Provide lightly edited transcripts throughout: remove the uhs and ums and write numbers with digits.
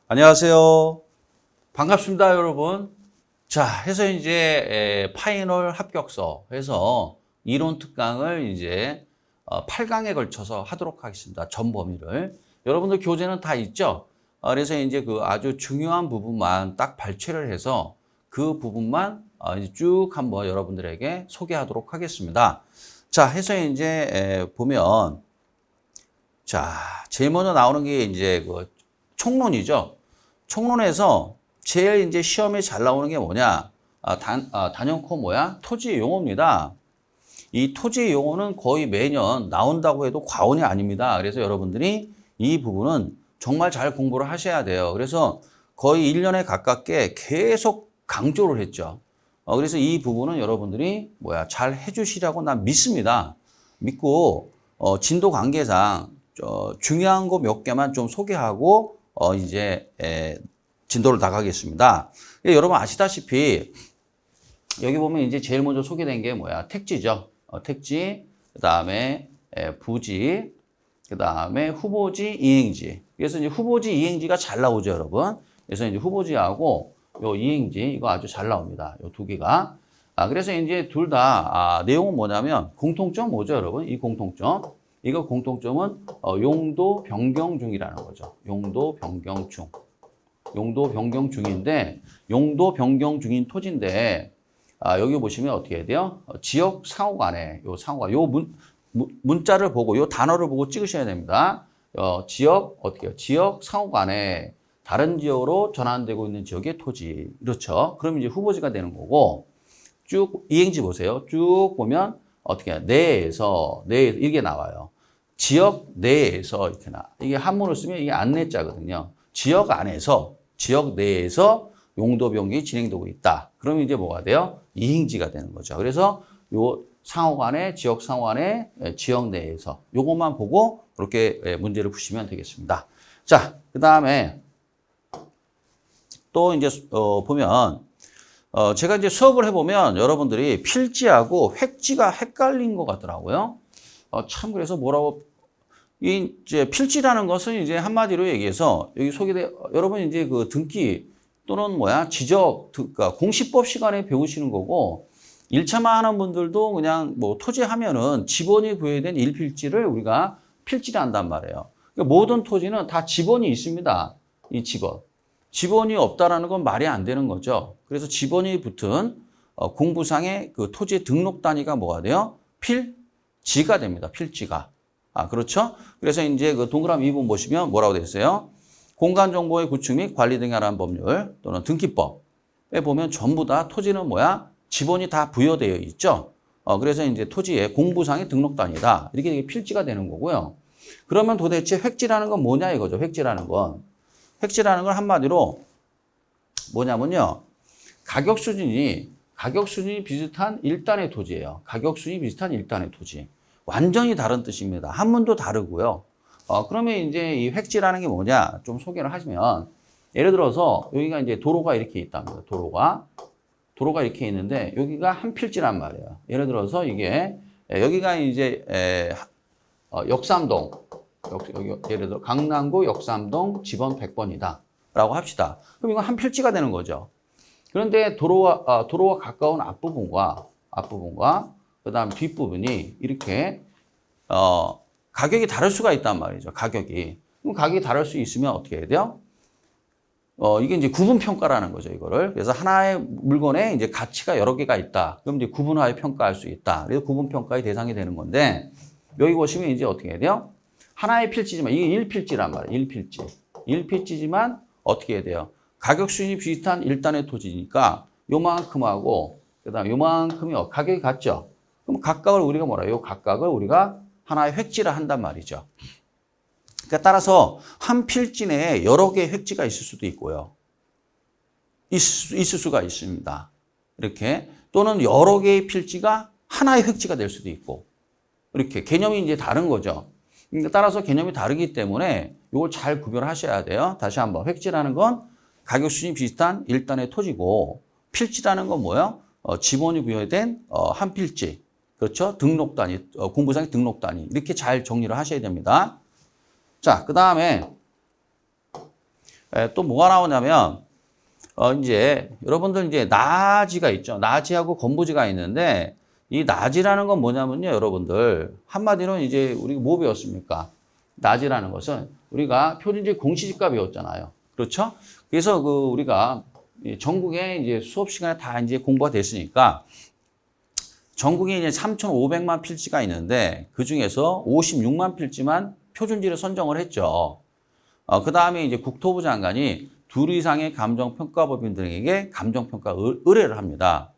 안녕하세요. 반갑습니다, 여러분. 자, 해서 이제 파이널 합격서 해서 이론 특강을 이제 8강에 걸쳐서 하도록 하겠습니다. 전 범위를. 여러분들 교재는 다 있죠? 그래서 이제 그 아주 중요한 부분만 딱 발췌를 해서 그 부분만 이제 쭉 한번 여러분들에게 소개하도록 하겠습니다. 자, 해서 이제 보면 자, 제일 먼저 나오는 게 이제 그 총론이죠. 총론에서 제일 이제 시험에 잘 나오는 게 뭐냐? 단연코 뭐야? 토지 용어입니다. 이 토지 용어는 거의 매년 나온다고 해도 과언이 아닙니다. 그래서 여러분들이 이 부분은 정말 잘 공부를 하셔야 돼요. 그래서 거의 1년에 가깝게 계속 강조를 했죠. 그래서 이 부분은 여러분들이 뭐야? 잘 해주시라고 난 믿습니다. 믿고 진도 관계상 중요한 거 몇 개만 좀 소개하고 이제 진도를 나가겠습니다. 여러분 아시다시피 여기 보면 이제 제일 먼저 소개된 게 뭐야? 택지죠. 택지, 그 다음에 부지, 그 다음에 후보지, 이행지. 그래서 이제 후보지, 이행지가 잘 나오죠, 여러분. 그래서 이제 후보지하고 요 이행지 이거 아주 잘 나옵니다. 요 두 개가. 그래서 이제 둘 다 내용은 뭐냐면 공통점 뭐죠, 여러분? 이 공통점. 이거 공통점은 용도 변경 중이라는 거죠. 용도 변경 중. 용도 변경 중인데 용도 변경 중인 토지인데 여기 보시면 어떻게 해야 돼요? 지역 상호간에 요 상호간 요 문자를 보고 요 단어를 보고 찍으셔야 됩니다. 지역 어떻게 해요? 지역 상호간에 다른 지역으로 전환되고 있는 지역의 토지. 그렇죠. 그럼 이제 후보지가 되는 거고 쭉 이행지 보세요. 쭉 보면 어떻게 해요? 내에서 이게 나와요. 지역 내에서 이렇게 이게 한문을 쓰면 이게 안내자거든요. 지역 안에서 지역 내에서 용도 변경이 진행되고 있다. 그러면 이제 뭐가 돼요? 이행지가 되는 거죠. 그래서 요 상호간에 지역 상호간에 지역 내에서 요것만 보고 이렇게 문제를 푸시면 되겠습니다. 자, 그다음에 또 이제 보면 제가 이제 수업을 해보면 여러분들이 필지하고 획지가 헷갈린 것 같더라고요. 참 그래서 뭐라고 이제 필지라는 것은 이제 한마디로 얘기해서 여기 여러분 이제 그 등기 또는 뭐야 지적 그러니까 공시법 시간에 배우시는 거고 1차만 하는 분들도 그냥 뭐 토지 하면은 지번이 부여된 일필지를 우리가 필지를 한단 말이에요. 그러니까 모든 토지는 다 지번이 있습니다. 이 지번이 없다라는 건 말이 안 되는 거죠. 그래서 지번이 붙은 공부상의 그 토지 등록 단위가 뭐가 돼요? 필지가 됩니다. 필지가. 그렇죠? 그래서 이제 그 동그라미 2번 보시면 뭐라고 되어 있어요? 공간정보의 구축 및 관리 등에 관한 법률 또는 등기법에 보면 전부 다 토지는 뭐야? 지번이 다 부여되어 있죠? 그래서 이제 토지의 공부상의 등록 단위다. 이렇게 필지가 되는 거고요. 그러면 도대체 획지라는 건 뭐냐 이거죠? 획지라는 건. 획지라는 건 한마디로 뭐냐면요. 가격 수준이 비슷한 일단의 토지예요. 가격 수준이 비슷한 일단의 토지. 완전히 다른 뜻입니다. 한문도 다르고요. 그러면 이제 이 획지라는 게 뭐냐 좀 소개를 하시면 예를 들어서 여기가 이제 도로가 이렇게 있답니다. 도로가 이렇게 있는데 여기가 한 필지란 말이에요. 예를 들어서 이게 여기가 이제 역삼동 여기 예를 들어 강남구 역삼동 지번 100번이다 라고 합시다. 그럼 이건 한 필지가 되는 거죠. 그런데 도로와 가까운 앞부분과 그다음 뒷부분이 이렇게 가격이 다를 수가 있단 말이죠. 가격이. 그럼 가격이 다를 수 있으면 어떻게 해야 돼요? 이게 이제 구분 평가라는 거죠, 이거를. 그래서 하나의 물건에 이제 가치가 여러 개가 있다. 그럼 이제 구분하여 평가할 수 있다. 그래서 구분 평가의 대상이 되는 건데 여기 보시면 이제 어떻게 해야 돼요? 하나의 필지지만 이게 1필지란 말이에요. 1필지지만 어떻게 해야 돼요? 가격 수준이 비슷한 일단의 토지니까 요만큼하고 그다음 요만큼이 가격이 같죠. 그럼 각각을 우리가 뭐라 해요? 각각을 우리가 하나의 획지를 한단 말이죠. 그러니까 따라서 한 필지 내에 여러 개의 획지가 있을 수도 있고요. 있을 수가 있습니다. 이렇게 또는 여러 개의 필지가 하나의 획지가 될 수도 있고 이렇게 개념이 이제 다른 거죠. 그러니까 따라서 개념이 다르기 때문에 이걸 잘 구별하셔야 돼요. 다시 한번 획지라는 건 가격 수준이 비슷한 일단의 토지고 필지라는 건 뭐예요? 지번이 부여된 한 필지. 그렇죠? 등록 단위, 공부상의 등록 단위. 이렇게 잘 정리를 하셔야 됩니다. 자, 그 다음에 또 뭐가 나오냐면 이제 여러분들 이제 나지가 있죠. 나지하고 건부지가 있는데 이 나지라는 건 뭐냐면요, 여러분들 한마디로 이제 우리 뭐 배웠습니까? 나지라는 것은 우리가 표준지 공시지가 배웠잖아요. 그렇죠? 그래서 우리가 전국에 이제 수업 시간에 다 이제 공부가 됐으니까 전국에 이제 3,500만 필지가 있는데 그 중에서 56만 필지만 표준지를 선정을 했죠. 그 다음에 이제 국토부 장관이 2 이상의 감정평가법인들에게 감정평가 의뢰를 합니다.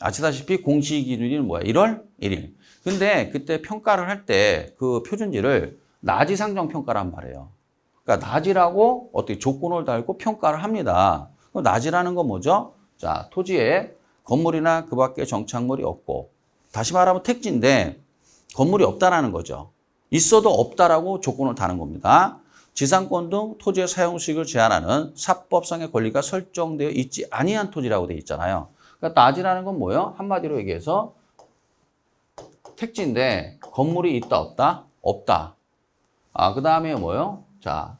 아시다시피 공시 기준일은 뭐야? 1월 1일. 근데 그때 평가를 할 때 그 표준지를 나지 상정 평가란 말이에요. 그러니까 나지라고 어떻게 조건을 달고 평가를 합니다. 나지라는 건 뭐죠? 자, 토지에 건물이나 그 밖에 정착물이 없고, 다시 말하면 택지인데 건물이 없다라는 거죠. 있어도 없다라고 조건을 다는 겁니다. 지상권 등 토지의 사용 수익을 제한하는 사법상의 권리가 설정되어 있지 아니한 토지라고 되어 있잖아요. 그러니까 나지라는 건 뭐예요? 한마디로 얘기해서 택지인데 건물이 있다 없다? 없다. 그 다음에 뭐예요? 자,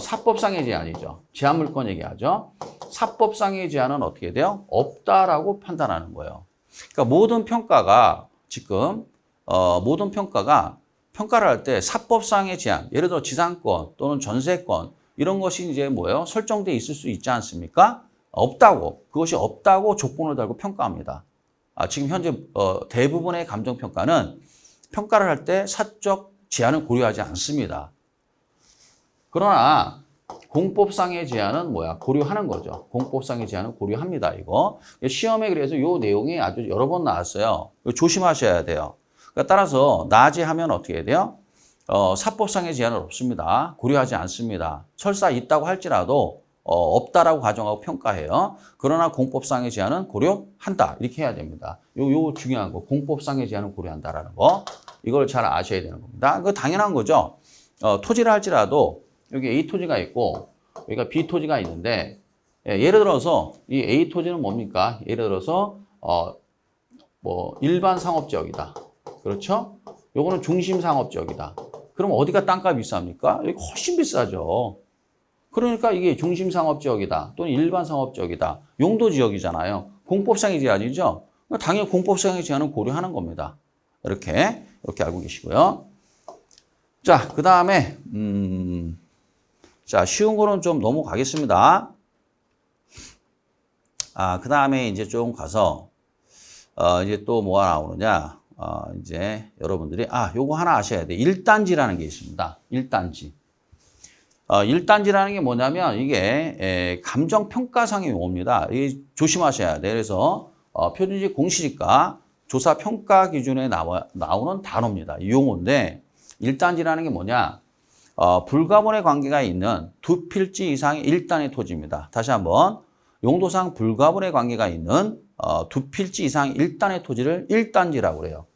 사법상의 제한이죠. 제한물권 얘기하죠. 사법상의 제한은 어떻게 돼요? 없다라고 판단하는 거예요. 그러니까 모든 평가가 지금 모든 평가가 평가를 할 때 사법상의 제한, 예를 들어 지상권 또는 전세권 이런 것이 이제 뭐예요? 설정돼 있을 수 있지 않습니까? 없다고, 그것이 없다고 조건을 달고 평가합니다. 지금 현재 대부분의 감정평가는 평가를 할 때 사적 제한을 고려하지 않습니다. 그러나 공법상의 제한은 뭐야? 고려하는 거죠. 공법상의 제한은 고려합니다. 이거 시험에 그래서 이 내용이 아주 여러 번 나왔어요. 이거 조심하셔야 돼요. 그러니까 따라서 나지하면 어떻게 해야 돼요? 사법상의 제한은 없습니다. 고려하지 않습니다. 설사 있다고 할지라도 없다라고 가정하고 평가해요. 그러나 공법상의 제한은 고려한다. 이렇게 해야 됩니다. 요 중요한 거. 공법상의 제한은 고려한다라는 거. 이걸 잘 아셔야 되는 겁니다. 그거 당연한 거죠. 토지를 할지라도 여기 A 토지가 있고 여기가 B 토지가 있는데 예를 들어서 이 A 토지는 뭡니까? 예를 들어서 뭐 일반 상업지역이다. 그렇죠? 요거는 중심 상업지역이다. 그럼 어디가 땅값이 비쌉니까? 여기 훨씬 비싸죠. 그러니까 이게 중심 상업지역이다. 또는 일반 상업지역이다. 용도지역이잖아요. 공법상의 제한이죠. 당연히 공법상의 제한은 고려하는 겁니다. 이렇게 알고 계시고요. 자, 그 다음에 자, 쉬운 거는 좀 넘어가겠습니다. 그 다음에 이제 좀 가서 이제 또 뭐가 나오느냐? 이제 여러분들이 요거 하나 아셔야 돼. 1단지라는 게 있습니다. 1단지. 1단지라는 게 뭐냐면 이게 감정평가상의 용어입니다. 이게 조심하셔야 돼. 그래서 표준지 공시지가 조사 평가 기준에 나오는 단어입니다. 이 용어인데 1단지라는 게 뭐냐? 불가분의 관계가 있는 2필지 이상의 1단의 토지입니다. 다시 한번 용도상 불가분의 관계가 있는 2필지 이상의 1단의 토지를 1단지라고 그래요.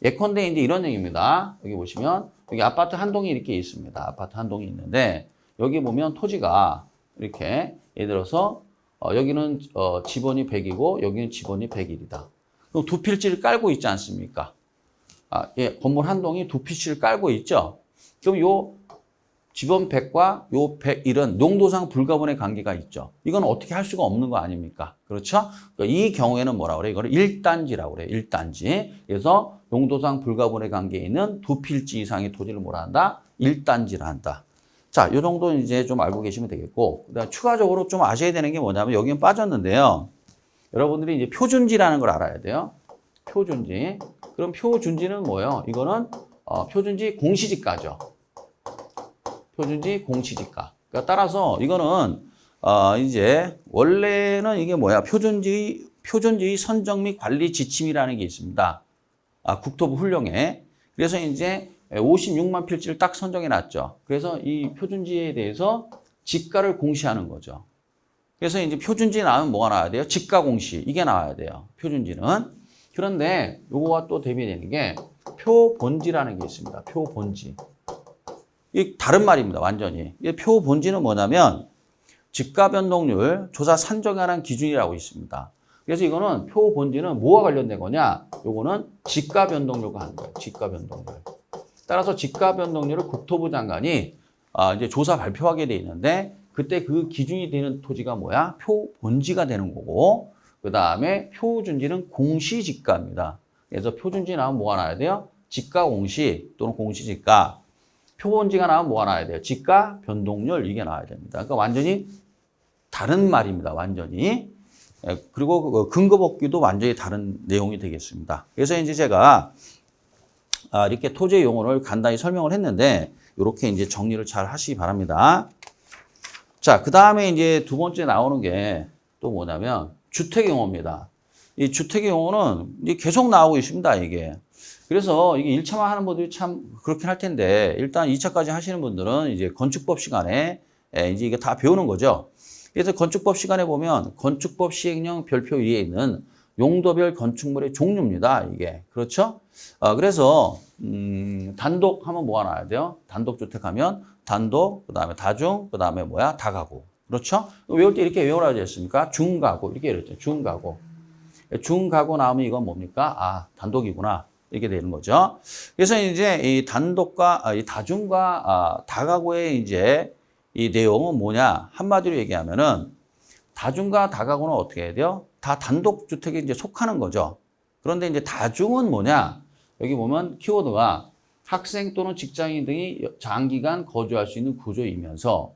예컨대 이제 이런 얘기입니다. 여기 보시면 여기 아파트 한 동이 이렇게 있습니다. 아파트 한 동이 있는데 여기 보면 토지가 이렇게 예를 들어서 여기는 지번이 100이고 여기는 지번이 101이다. 그럼 2필지를 깔고 있지 않습니까? 건물 한 동이 2필지를 깔고 있죠. 그럼 요 지번 100과 요 101은 용도상 불가분의 관계가 있죠. 이건 어떻게 할 수가 없는 거 아닙니까? 그렇죠? 그러니까 이 경우에는 뭐라고 그래요? 이거를 1단지라고 그래요. 1단지. 그래서 용도상 불가분의 관계에 있는 2필지 이상의 토지를 뭐라 한다? 1단지라 한다. 자, 요 정도 이제 좀 알고 계시면 되겠고, 그다음 추가적으로 좀 아셔야 되는 게 뭐냐면 여기는 빠졌는데요. 여러분들이 이제 표준지라는 걸 알아야 돼요. 표준지. 그럼 표준지는 뭐예요? 이거는 표준지 공시지가죠. 표준지 공시지가. 그러니까 따라서 이거는 이제 원래는 이게 뭐야? 표준지 선정 및 관리 지침이라는 게 있습니다. 국토부 훈령에. 그래서 이제 56만 필지를 딱 선정해 놨죠. 그래서 이 표준지에 대해서 지가를 공시하는 거죠. 그래서 이제 표준지 나오면 뭐가 나와야 돼요? 지가 공시. 이게 나와야 돼요. 표준지는. 그런데 요거와 또 대비되는 게 표본지라는 게 있습니다. 표본지. 이 다른 말입니다. 완전히. 이 표본지는 뭐냐면 지가 변동률 조사 산정하는 기준이라고 있습니다. 그래서 이거는 표본지는 뭐와 관련된 거냐? 요거는 지가 변동률과 하는 거예요. 지가 변동률. 따라서 지가 변동률을 국토부 장관이 이제 조사 발표하게 돼 있는데 그때 그 기준이 되는 토지가 뭐야? 표본지가 되는 거고, 그 다음에 표준지는 공시지가입니다. 그래서 표준지 나오면 뭐가 나와야 돼요? 지가 공시 또는 공시지가. 표본지가 나오면 뭐가 나와야 돼요? 지가 변동률 이게 나와야 됩니다. 그러니까 완전히 다른 말입니다. 완전히. 그리고 그 근거법규도 완전히 다른 내용이 되겠습니다. 그래서 이제 제가 이렇게 토지의 용어를 간단히 설명을 했는데 이렇게 이제 정리를 잘 하시기 바랍니다. 자, 그 다음에 이제 두 번째 나오는 게 또 뭐냐면 주택 용어입니다. 이 주택 용어는 이제 계속 나오고 있습니다, 이게. 그래서 이게 1차만 하는 분들이 참 그렇긴 할 텐데 일단 2차까지 하시는 분들은 이제 건축법 시간에 이제 이게 다 배우는 거죠. 그래서 건축법 시간에 보면 건축법 시행령 별표 위에 있는 용도별 건축물의 종류입니다, 이게. 그렇죠? 그래서 단독 하면 뭐가 나와야 돼요? 단독 주택 하면 단독, 그다음에 다중, 그다음에 뭐야? 다가구. 그렇죠? 외울 때 이렇게 외우라 하지 않습니까? 중가구. 이렇게 이랬죠. 중가구. 중가구 나오면 이건 뭡니까? 아, 단독이구나. 이렇게 되는 거죠. 그래서 이제 이 단독과 이 다중과 다가구의 이제 이 내용은 뭐냐? 한마디로 얘기하면은 다중과 다가구는 어떻게 해야 돼요? 다 단독 주택에 이제 속하는 거죠. 그런데 이제 다중은 뭐냐? 여기 보면 키워드가 학생 또는 직장인 등이 장기간 거주할 수 있는 구조이면서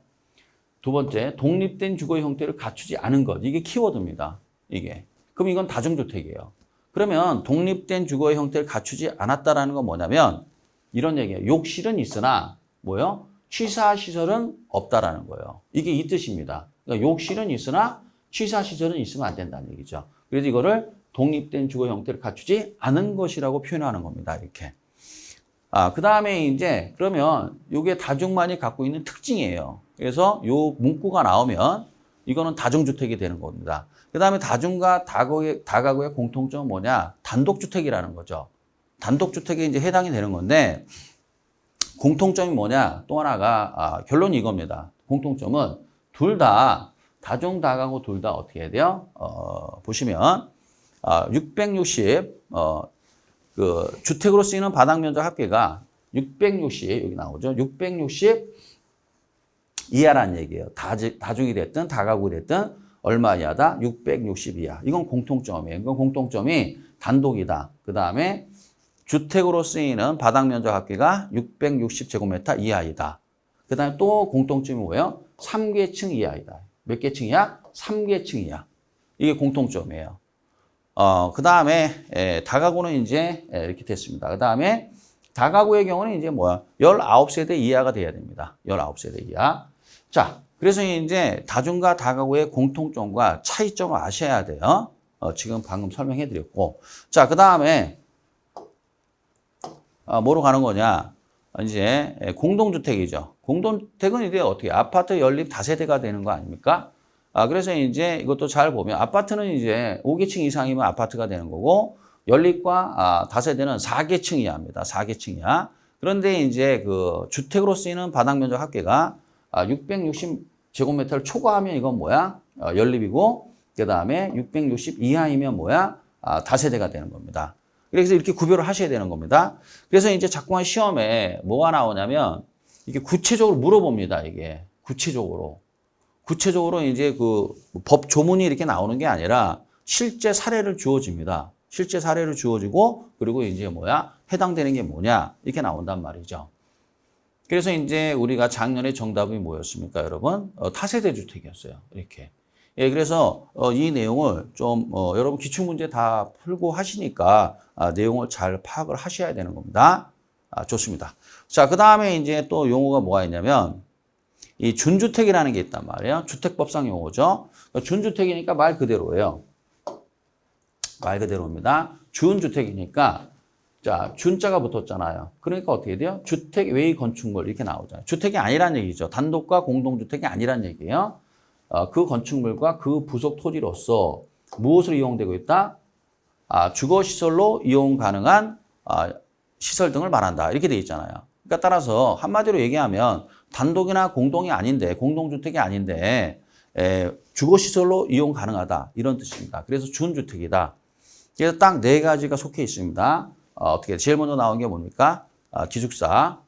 두 번째, 독립된 주거 형태를 갖추지 않은 것. 이게 키워드입니다. 이게. 그럼 이건 다중주택이에요. 그러면 독립된 주거의 형태를 갖추지 않았다라는 건 뭐냐면 이런 얘기예요. 욕실은 있으나 뭐요? 취사시설은 없다라는 거예요. 이게 이 뜻입니다. 그러니까 욕실은 있으나 취사시설은 있으면 안 된다는 얘기죠. 그래서 이거를 독립된 주거 형태를 갖추지 않은 것이라고 표현하는 겁니다. 이렇게. 그 다음에 이제 그러면 이게 다중만이 갖고 있는 특징이에요. 그래서 요 문구가 나오면 이거는 다중주택이 되는 겁니다. 그 다음에 다중과 다가구의 공통점은 뭐냐? 단독주택이라는 거죠. 단독주택에 이제 해당이 되는 건데 공통점이 뭐냐? 또 하나가 결론이 이겁니다. 공통점은 둘 다 다중, 다가구 둘 다 어떻게 해야 돼요? 보시면 660 그 주택으로 쓰이는 바닥 면적 합계가 660 여기 나오죠. 660 이하라는 얘기예요. 다중이 됐든 다가구이 됐든 얼마 이하다? 660 이하. 이건 공통점이에요. 이건 공통점이 단독이다. 그 다음에 주택으로 쓰이는 바닥 면적 합계가 660제곱미터 이하이다. 그 다음에 또 공통점이 뭐예요? 3계층 이하이다. 몇 계층이야? 3계층 이하. 이게 공통점이에요. 그 다음에 다가구는 이제 이렇게 됐습니다. 그 다음에 다가구의 경우는 이제 뭐야? 19세대 이하가 돼야 됩니다. 19세대 이하. 자, 그래서 이제 다중과 다가구의 공통점과 차이점을 아셔야 돼요. 지금 방금 설명해 드렸고. 자, 그 다음에 뭐로 가는 거냐? 이제 공동주택이죠. 공동주택은 이제 어떻게 아파트 연립 다세대가 되는 거 아닙니까? 그래서 이제 이것도 잘 보면 아파트는 이제 5계층 이상이면 아파트가 되는 거고 연립과 다세대는 4계층 이하입니다. 4계층 이하. 그런데 이제 그 주택으로 쓰이는 바닥 면적 합계가 660제곱미터를 초과하면 이건 뭐야? 연립이고 그다음에 660 이하이면 뭐야? 다세대가 되는 겁니다. 그래서 이렇게 구별을 하셔야 되는 겁니다. 그래서 이제 자꾸만 시험에 뭐가 나오냐면 이게 구체적으로 물어봅니다. 이게 구체적으로 이제 그 법 조문이 이렇게 나오는 게 아니라 실제 사례를 주어집니다. 실제 사례를 주어지고 그리고 이제 뭐야? 해당되는 게 뭐냐? 이렇게 나온단 말이죠. 그래서 이제 우리가 작년에 정답이 뭐였습니까, 여러분? 타세대 주택이었어요. 이렇게. 예, 그래서 이 내용을 좀 여러분 기출문제 다 풀고 하시니까 내용을 잘 파악을 하셔야 되는 겁니다. 좋습니다. 자, 그 다음에 이제 또 용어가 뭐가 있냐면 이 준주택이라는 게 있단 말이에요. 주택법상 용어죠. 준주택이니까 말 그대로예요. 말 그대로입니다. 준주택이니까 자, 준자가 붙었잖아요. 그러니까 어떻게 돼요? 주택 외의 건축물 이렇게 나오잖아요. 주택이 아니란 얘기죠. 단독과 공동주택이 아니란 얘기예요. 그 건축물과 그 부속 토지로서 무엇으로 이용되고 있다? 주거시설로 이용 가능한 시설 등을 말한다. 이렇게 돼 있잖아요. 그러니까 따라서 한마디로 얘기하면 단독이나 공동이 아닌데 공동주택이 아닌데 주거시설로 이용 가능하다. 이런 뜻입니다. 그래서 준주택이다. 그래서 딱 네 가지가 속해 있습니다. 어떻게 제일 먼저 나온 게 뭡니까? 기숙사,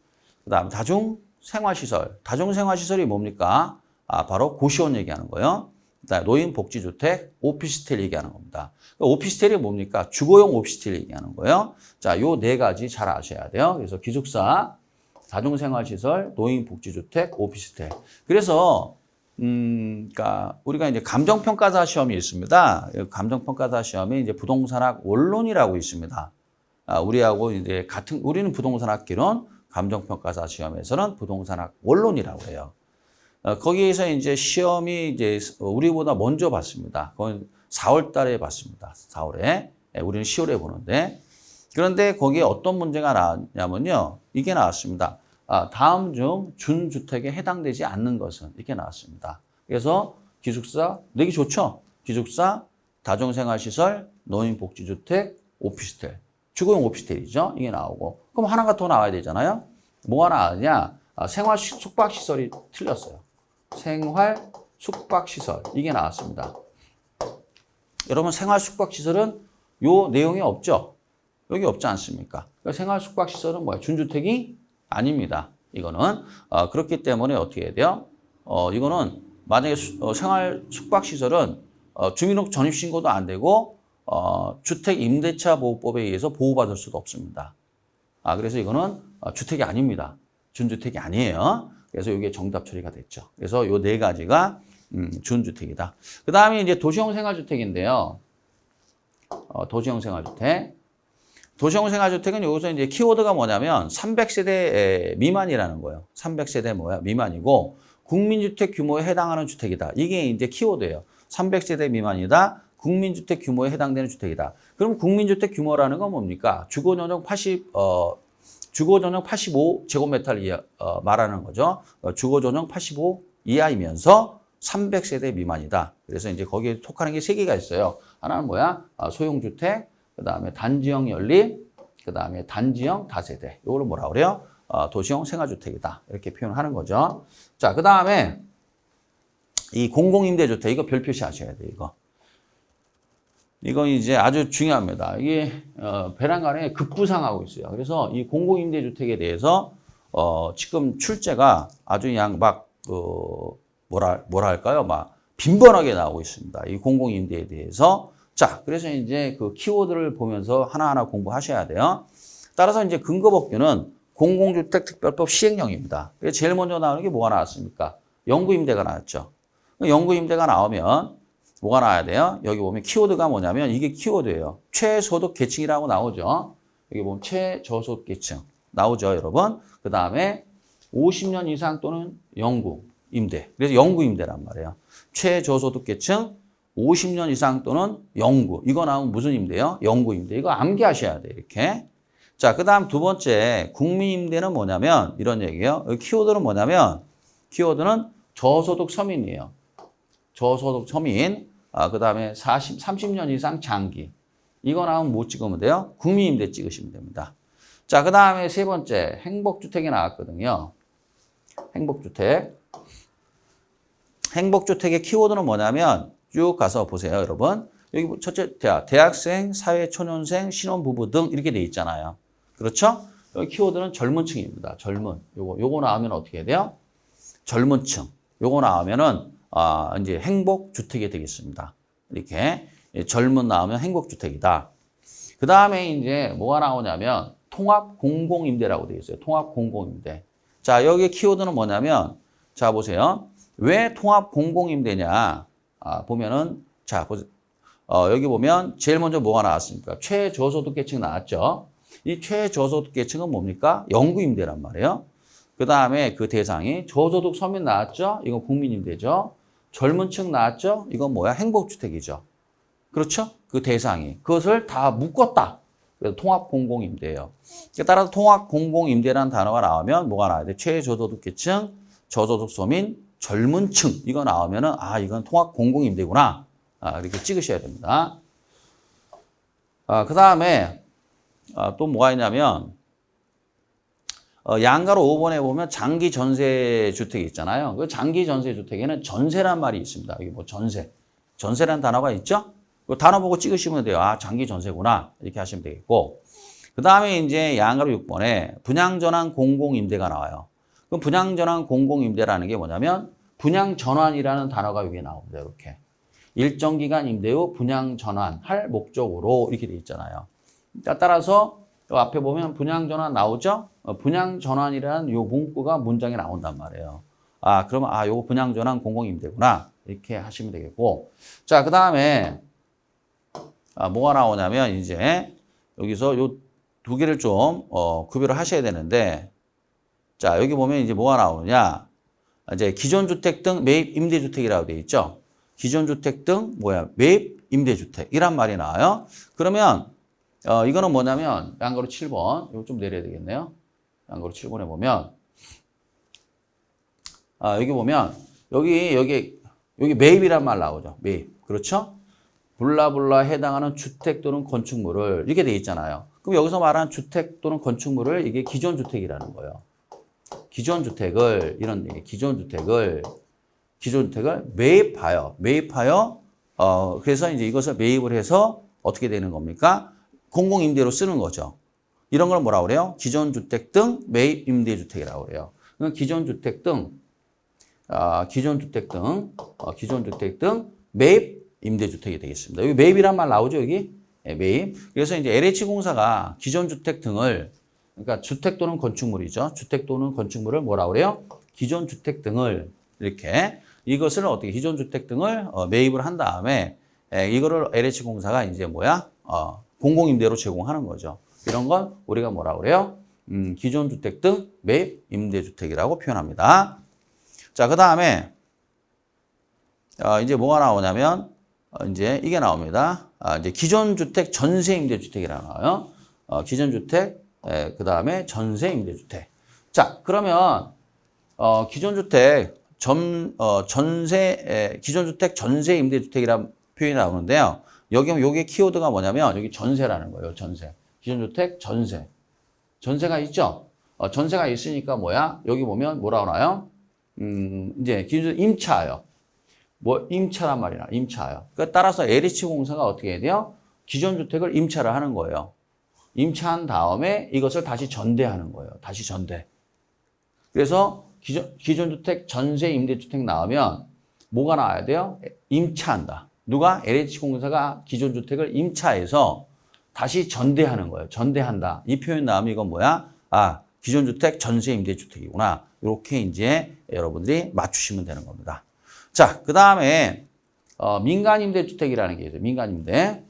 그 다음 다중생활시설. 다중생활시설이 뭡니까? 바로 고시원 얘기하는 거예요. 그다음에 노인복지주택, 오피스텔 얘기하는 겁니다. 오피스텔이 뭡니까? 주거용 오피스텔 얘기하는 거예요. 자, 요 네 가지 잘 아셔야 돼요. 그래서 기숙사, 다중생활시설, 노인복지주택, 오피스텔. 그래서 그러니까 우리가 이제 감정평가사 시험이 있습니다. 감정평가사 시험에 이제 부동산학 원론이라고 있습니다. 우리하고 이제 우리는 부동산학기론, 감정평가사 시험에서는 부동산학 원론이라고 해요. 거기에서 이제 시험이 이제 우리보다 먼저 봤습니다. 그건 4월 달에 봤습니다. 4월에. 우리는 10월에 보는데. 그런데 거기에 어떤 문제가 나왔냐면요. 이게 나왔습니다. 다음 중 준주택에 해당되지 않는 것은 이렇게 나왔습니다. 그래서 기숙사, 내기 좋죠? 기숙사, 다중생활시설, 노인복지주택, 오피스텔. 주거용 오피스텔이죠. 이게 나오고. 그럼 하나가 더 나와야 되잖아요. 뭐가 나왔냐? 생활 숙박시설이 틀렸어요. 생활 숙박시설. 이게 나왔습니다. 여러분 생활 숙박시설은 요 내용이 없죠? 여기 없지 않습니까? 그러니까 생활 숙박시설은 뭐야? 준주택이 아닙니다. 이거는. 그렇기 때문에 어떻게 해야 돼요? 이거는 만약에 생활 숙박시설은 주민등록 전입신고도 안 되고 주택임대차보호법에 의해서 보호받을 수도 없습니다. 그래서 이거는 주택이 아닙니다. 준주택이 아니에요. 그래서 이게 정답 처리가 됐죠. 그래서 요 네 가지가 준주택이다. 그 다음에 이제 도시형 생활주택인데요. 도시형 생활주택. 도시형 생활주택은 여기서 이제 키워드가 뭐냐면 300세대 미만이라는 거예요. 300세대 뭐야? 미만이고 국민주택 규모에 해당하는 주택이다. 이게 이제 키워드예요. 300세대 미만이다. 국민주택 규모에 해당되는 주택이다. 그럼 국민주택 규모라는 건 뭡니까? 주거전용 85제곱미터를 말하는 거죠. 주거전용 85 이하이면서 300세대 미만이다. 그래서 이제 거기에 속하는 게 세 개가 있어요. 하나는 뭐야? 소형주택, 그 다음에 단지형 연립, 그 다음에 단지형 다세대. 이걸 뭐라 그래요? 도시형 생활주택이다. 이렇게 표현하는 거죠. 자, 그 다음에 이 공공임대주택, 이거 별 표시하셔야 돼요, 이거. 이건 이제 아주 중요합니다. 이게 배란간에 급부상하고 있어요. 그래서 이 공공임대주택에 대해서 지금 출제가 아주 그냥 막 뭐라 할까요? 막 빈번하게 나오고 있습니다. 이 공공임대에 대해서. 자, 그래서 이제 그 키워드를 보면서 하나하나 공부하셔야 돼요. 따라서 이제 근거법규는 공공주택특별법 시행령입니다. 그래서 제일 먼저 나오는 게 뭐가 나왔습니까? 영구임대가 나왔죠. 영구임대가 나오면 뭐가 나와야 돼요? 여기 보면 키워드가 뭐냐면 이게 키워드예요. 최소득 계층이라고 나오죠. 여기 보면 최저소득 계층 나오죠, 여러분. 그 다음에 50년 이상 또는 영구임대. 그래서 영구임대란 말이에요. 최저소득 계층 50년 이상 또는 영구. 이거 나오면 무슨 임대요? 영구임대. 이거 암기하셔야 돼요, 이렇게. 자, 그 다음 두 번째 국민임대는 뭐냐면 이런 얘기예요. 여기 키워드는 뭐냐면 키워드는 저소득 서민이에요. 저소득 서민, 그 다음에 30년 이상 장기. 이거 나오면 뭐 찍으면 돼요? 국민임대 찍으시면 됩니다. 자, 그 다음에 세 번째, 행복주택이 나왔거든요. 행복주택. 행복주택의 키워드는 뭐냐면 쭉 가서 보세요, 여러분. 여기 첫째, 대학생, 사회초년생, 신혼부부 등 이렇게 돼 있잖아요. 그렇죠? 여기 키워드는 젊은 층입니다. 젊은. 요거 나오면 어떻게 돼요? 젊은 층. 요거 나오면은 이제 행복주택이 되겠습니다. 이렇게 젊은 나오면 행복주택이다. 그 다음에 이제 뭐가 나오냐면 통합공공임대라고 되어 있어요. 통합공공임대. 자, 여기 키워드는 뭐냐면 자, 보세요. 왜 통합공공임대냐? 보면은 자, 여기 보면 제일 먼저 뭐가 나왔습니까? 최저소득계층 나왔죠. 이 최저소득계층은 뭡니까? 영구임대란 말이에요. 그 다음에 그 대상이 저소득 서민 나왔죠? 이건 국민임대죠. 젊은 층 나왔죠? 이건 뭐야? 행복주택이죠. 그렇죠? 그 대상이. 그것을 다 묶었다. 그래서 통합공공임대예요. 따라서 통합공공임대라는 단어가 나오면 뭐가 나와야 돼? 최저소득계층, 저소득 서민, 젊은 층. 이거 나오면은 이건 통합공공임대구나. 이렇게 찍으셔야 됩니다. 그 다음에 또 뭐가 있냐면 양가로 5번에 보면 장기 전세 주택이 있잖아요. 그 장기 전세 주택에는 전세란 말이 있습니다. 여기 뭐 전세. 전세라는 단어가 있죠? 그 단어 보고 찍으시면 돼요. 장기 전세구나. 이렇게 하시면 되겠고. 그 다음에 이제 양가로 6번에 분양전환 공공임대가 나와요. 그럼 분양전환 공공임대라는 게 뭐냐면 분양 전환이라는 단어가 여기 나옵니다. 이렇게. 일정 기간 임대 후 분양 전환할 목적으로 이렇게 돼 있잖아요. 따라서 앞에 보면 분양 전환 나오죠? 분양 전환이라는 요 문구가 문장에 나온단 말이에요. 그러면 요거 분양 전환 공공임대구나. 이렇게 하시면 되겠고. 자, 그다음에 뭐가 나오냐면 이제 여기서 요 두 개를 좀 구별을 하셔야 되는데, 자, 여기 보면 이제 뭐가 나오느냐? 이제 기존 주택 등 매입 임대주택이라고 되어 있죠. 기존 주택 등 매입 임대주택이란 말이 나와요. 그러면 이거는 뭐냐면 양가로 7번 이거 좀 내려야 되겠네요. 양가로 7번에 보면 여기 보면 여기 매입이란 말 나오죠. 매입. 그렇죠? 블라블라 해당하는 주택 또는 건축물을 이렇게 돼 있잖아요. 그럼 여기서 말하는 주택 또는 건축물을 이게 기존 주택이라는 거예요. 기존 주택을 기존 주택을 매입하여 그래서 이제 이것을 매입을 해서 어떻게 되는 겁니까? 공공임대로 쓰는 거죠. 이런 걸 뭐라고 그래요? 기존 주택 등 매입 임대주택이라고 그래요. 기존 주택 등 매입 임대주택이 되겠습니다. 여기 매입이란 말 나오죠, 여기? 네, 매입. 그래서 이제 LH공사가 기존 주택 등을, 그러니까 주택 또는 건축물이죠. 주택 또는 건축물을 뭐라고 그래요? 기존 주택 등을 이렇게 이것을 어떻게 기존 주택 등을 매입을 한 다음에 이거를 LH공사가 이제 공공임대로 제공하는 거죠. 이런 건 우리가 뭐라고 그래요? 기존 주택 등 매입 임대주택이라고 표현합니다. 자, 그다음에 이제 뭐가 나오냐면 이제 이게 나옵니다. 이제 기존 주택 전세 임대주택이라고 나와요. 기존 주택 그다음에 전세 임대주택. 자, 그러면 기존 주택 전세 임대주택이라는 표현이 나오는데요. 여기 요게 키워드가 뭐냐면 여기 전세라는 거예요. 전세. 기존 주택 전세. 전세가 있죠? 전세가 있으니까 여기 보면 뭐라고 나와요? 이제 기존 임차요. 임차란 말이나 임차요. 그러니까 따라서 LH공사가 어떻게 해야 돼요? 기존 주택을 임차를 하는 거예요. 임차한 다음에 이것을 다시 전대하는 거예요. 다시 전대. 그래서 기존 주택 전세 임대주택 나오면 뭐가 나와야 돼요? 임차한다. 누가? LH공사가 기존 주택을 임차해서 다시 전대하는 거예요. 전대한다. 이 표현 나오면 이건 뭐야? 기존 주택 전세 임대주택이구나. 이렇게 이제 여러분들이 맞추시면 되는 겁니다. 자, 그 다음에 민간임대주택이라는 게 있어요. 민간임대.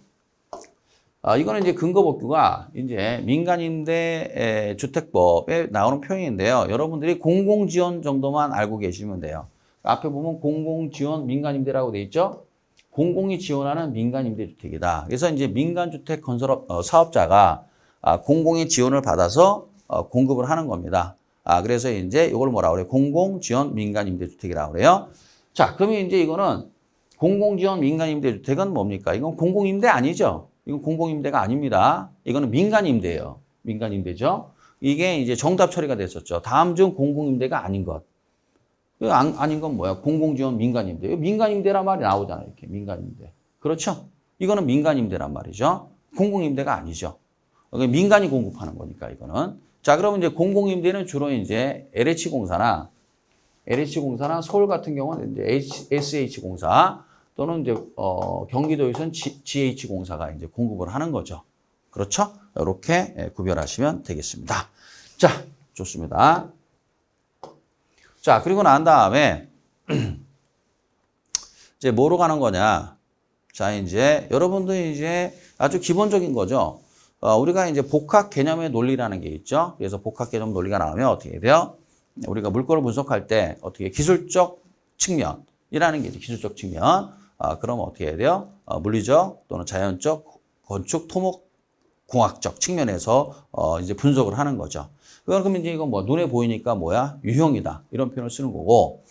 이거는 이제 근거법규가 이제 민간임대 주택법에 나오는 표현인데요. 여러분들이 공공지원 정도만 알고 계시면 돼요. 앞에 보면 공공지원 민간임대라고 돼 있죠. 공공이 지원하는 민간임대주택이다. 그래서 이제 민간주택 건설 사업자가 공공의 지원을 받아서 공급을 하는 겁니다. 그래서 이제 이걸 뭐라고 그래요? 공공지원 민간임대주택이라고 그래요. 자, 그러면 이제 이거는 공공지원 민간임대주택은 뭡니까? 이건 공공임대 아니죠? 이건 공공임대가 아닙니다. 이거는 민간임대예요. 민간임대죠. 이게 이제 정답 처리가 됐었죠. 다음 중 공공임대가 아닌 것. 아닌 건 뭐야? 공공지원 민간임대. 민간임대란 말이 나오잖아요. 이렇게 민간임대. 그렇죠? 이거는 민간임대란 말이죠. 공공임대가 아니죠. 민간이 공급하는 거니까 이거는. 자, 그러면 이제 공공임대는 주로 이제 LH공사나 서울 같은 경우는 이제 SH공사 또는 이제 경기도에서는 GH공사가 이제 공급을 하는 거죠. 그렇죠? 이렇게 구별하시면 되겠습니다. 자, 좋습니다. 자, 그리고 난 다음에 이제 뭐로 가는 거냐? 자, 이제 여러분들 이제 아주 기본적인 거죠. 우리가 이제 복합 개념의 논리라는 게 있죠. 그래서 복합 개념 논리가 나오면 어떻게 돼요? 우리가 물건을 분석할 때 어떻게 기술적 측면이라는 게 있죠. 기술적 측면. 그러면 어떻게 해야 돼요? 물리적 또는 자연적, 건축, 토목, 공학적 측면에서 이제 분석을 하는 거죠. 그러면 이제 이건 눈에 보이니까 유형이다. 이런 표현을 쓰는 거고,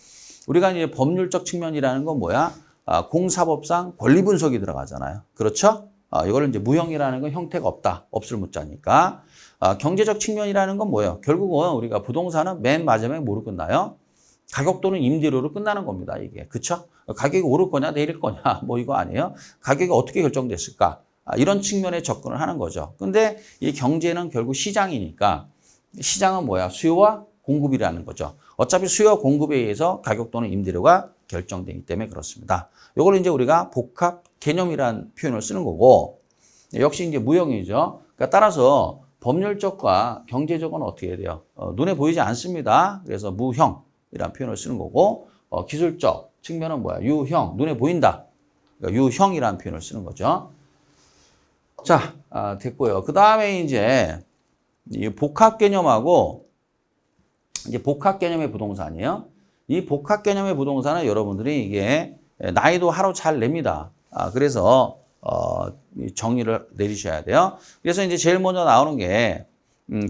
우리가 이제 법률적 측면이라는 건 공사법상 권리 분석이 들어가잖아요. 그렇죠? 이걸 이제 무형이라는 건 형태가 없다. 없을 무자니까. 경제적 측면이라는 건 뭐예요? 결국은 우리가 부동산은 맨 마지막에 뭐로 끝나요? 가격 또는 임대료로 끝나는 겁니다. 이게. 그쵸? 가격이 오를 거냐, 내릴 거냐, 이거 아니에요? 가격이 어떻게 결정됐을까? 이런 측면에 접근을 하는 거죠. 근데 이 경제는 결국 시장이니까 시장은 수요와 공급이라는 거죠. 어차피 수요와 공급에 의해서 가격 또는 임대료가 결정되기 때문에 그렇습니다. 이걸 이제 우리가 복합 개념이라는 표현을 쓰는 거고, 역시 이제 무형이죠. 그러니까 따라서 법률적과 경제적은 어떻게 해야 돼요? 눈에 보이지 않습니다. 그래서 무형이라는 표현을 쓰는 거고, 기술적 측면은 뭐야? 유형, 눈에 보인다. 그러니까 유형이라는 표현을 쓰는 거죠. 자, 됐고요. 그 다음에 이제 이 복합 개념하고 이제 복합 개념의 부동산이에요. 이 복합 개념의 부동산은 여러분들이 이게 나이도 하루 잘 냅니다. 그래서 정의를 내리셔야 돼요. 그래서 이제 제일 먼저 나오는 게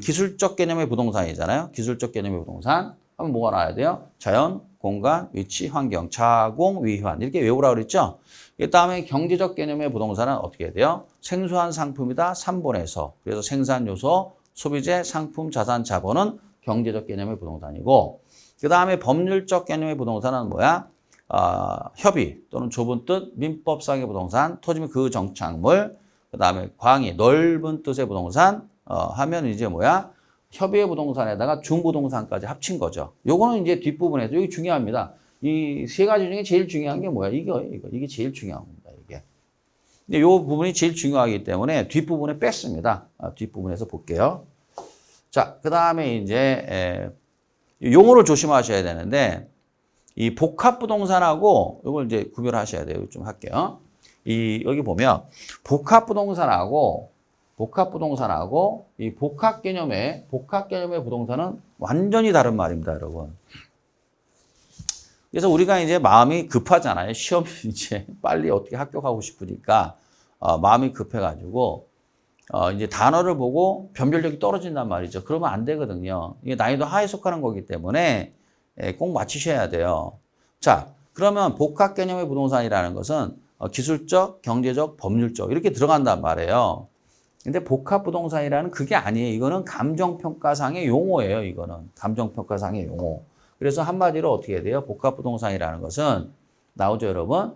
기술적 개념의 부동산이잖아요. 기술적 개념의 부동산 하면 뭐가 나와야 돼요? 자연, 공간, 위치, 환경, 자공, 위환 이렇게 외우라고 그랬죠. 그 다음에 경제적 개념의 부동산은 어떻게 해야 돼요? 생소한 상품이다. 3번에서. 그래서 생산 요소, 소비재, 상품, 자산, 자본은 경제적 개념의 부동산이고, 그 다음에 법률적 개념의 부동산은 뭐야? 협의 또는 좁은 뜻, 민법상의 부동산, 토지 및 그 정착물, 그 다음에 광의 넓은 뜻의 부동산 하면 이제 뭐야? 협의의 부동산에다가 중부동산까지 합친 거죠. 요거는 이제 뒷부분에서 여기 중요합니다. 이 세 가지 중에 제일 중요한 게 뭐야? 이게 제일 중요한 겁니다. 이게. 근데 요 부분이 제일 중요하기 때문에 뒷부분에 뺐습니다. 뒷부분에서 볼게요. 자, 그 다음에 이제 용어를 조심하셔야 되는데 이 복합부동산하고 이걸 이제 구별하셔야 돼요. 좀 할게요. 여기 보면 복합부동산하고 이 복합 개념의 부동산은 완전히 다른 말입니다, 여러분. 그래서 우리가 이제 마음이 급하잖아요. 시험 이제 빨리 어떻게 합격하고 싶으니까 마음이 급해가지고 이제 단어를 보고 변별력이 떨어진단 말이죠. 그러면 안 되거든요. 이게 난이도 하에 속하는 거기 때문에 꼭 맞추셔야 돼요. 자, 그러면 복합 개념의 부동산이라는 것은 기술적, 경제적, 법률적 이렇게 들어간단 말이에요. 근데 복합 부동산이라는 그게 아니에요. 이거는 감정평가상의 용어예요. 이거는 감정평가상의 용어. 그래서 한마디로 어떻게 해야 돼요? 복합 부동산이라는 것은 나오죠, 여러분?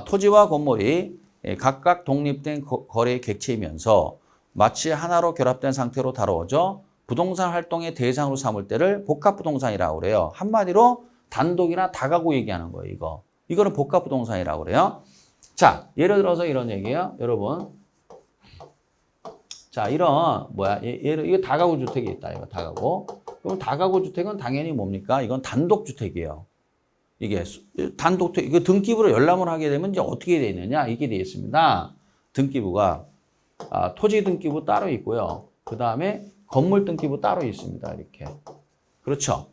토지와 건물이 각각 독립된 거래 객체이면서 마치 하나로 결합된 상태로 다루어져 부동산 활동의 대상으로 삼을 때를 복합 부동산이라고 그래요. 한마디로 단독이나 다가구 얘기하는 거예요, 이거는 복합 부동산이라고 그래요. 자, 예를 들어서 이런 얘기예요, 여러분. 자, 이런 이거 다가구 주택이 있다. 이거 다가구. 그럼 다가구 주택은 당연히 뭡니까? 이건 단독 주택이에요. 이게 단독주택, 이거 등기부로 열람을 하게 되면 이제 어떻게 되어 있느냐? 이게 되어 있습니다. 등기부가 토지 등기부 따로 있고요. 그 다음에 건물 등기부 따로 있습니다. 이렇게. 그렇죠?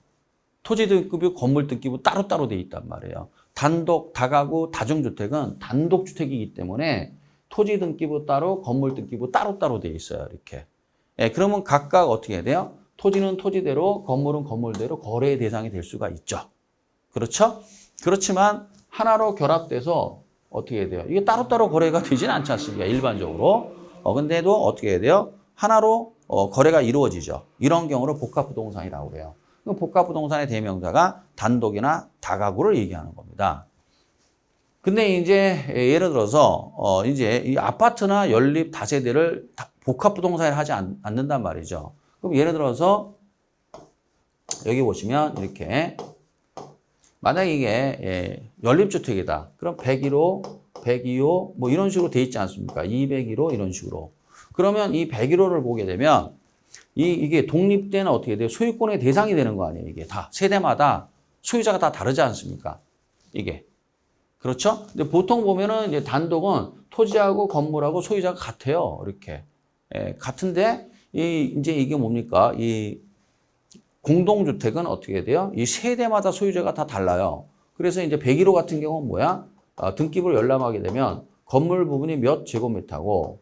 토지 등기부, 건물 등기부 따로따로 되어 있단 말이에요. 단독, 다가구, 다중주택은 단독주택이기 때문에 토지 등기부 따로, 건물 등기부 따로따로 되어 있어요. 이렇게. 그러면 각각 어떻게 해야 돼요? 토지는 토지대로, 건물은 건물대로 거래의 대상이 될 수가 있죠. 그렇죠? 그렇지만 하나로 결합돼서 어떻게 해야 돼요? 이게 따로따로 거래가 되진 않지 않습니까? 일반적으로. 근데도 어떻게 해야 돼요? 하나로 거래가 이루어지죠. 이런 경우를 복합부동산이라고 해요. 복합부동산의 대명사가 단독이나 다가구를 얘기하는 겁니다. 근데 이제 예를 들어서 이제 이 아파트나 연립 다세대를 복합부동산을 하지 않는단 말이죠. 그럼 예를 들어서 여기 보시면 이렇게 만약에 이게 연립주택이다. 그럼 101호, 102호 뭐 이런 식으로 돼 있지 않습니까? 201호 이런 식으로. 그러면 이 101호를 보게 되면 이게 독립된 어떻게 돼요? 소유권의 대상이 되는 거 아니에요? 이게 다 세대마다 소유자가 다 다르지 않습니까? 이게. 그렇죠? 근데 보통 보면은 이제 단독은 토지하고 건물하고 소유자가 같아요. 이렇게. 같은데 이제 이게 뭡니까? 이 공동주택은 어떻게 돼요? 이 세대마다 소유자가 다 달라요. 그래서 이제 101호 같은 경우는 뭐야? 등기부를 열람하게 되면 건물 부분이 몇 제곱미터고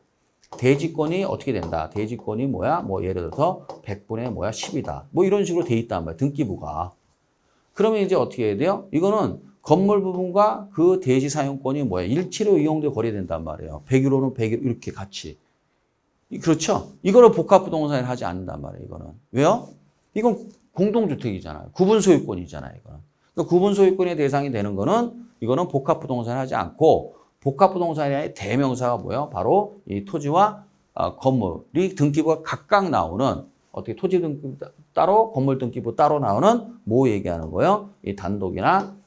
대지권이 어떻게 된다? 대지권이 뭐야? 뭐 예를 들어서 100분의 뭐야? 10이다. 뭐 이런 식으로 돼 있단 말이야. 등기부가. 그러면 이제 어떻게 해야 돼요? 이거는 건물 부분과 그 대지 사용권이 뭐야? 일치로 이용돼 거래된단 말이에요. 101호는 101호 이렇게 같이. 그렇죠? 이거를 복합부동산을 하지 않는단 말이에요. 이거는. 왜요? 이건 공동주택이잖아요. 구분 소유권이잖아요. 이거는. 그러니까 구분 소유권의 대상이 되는 거는 이거는 복합부동산을 하지 않고 복합부동산의 대명사가 뭐예요? 바로 이 토지와 건물이 등기부가 각각 나오는 어떻게 토지 등기부 따로 건물 등기부 따로 나오는 뭐 얘기하는 거예요? 이 단독이나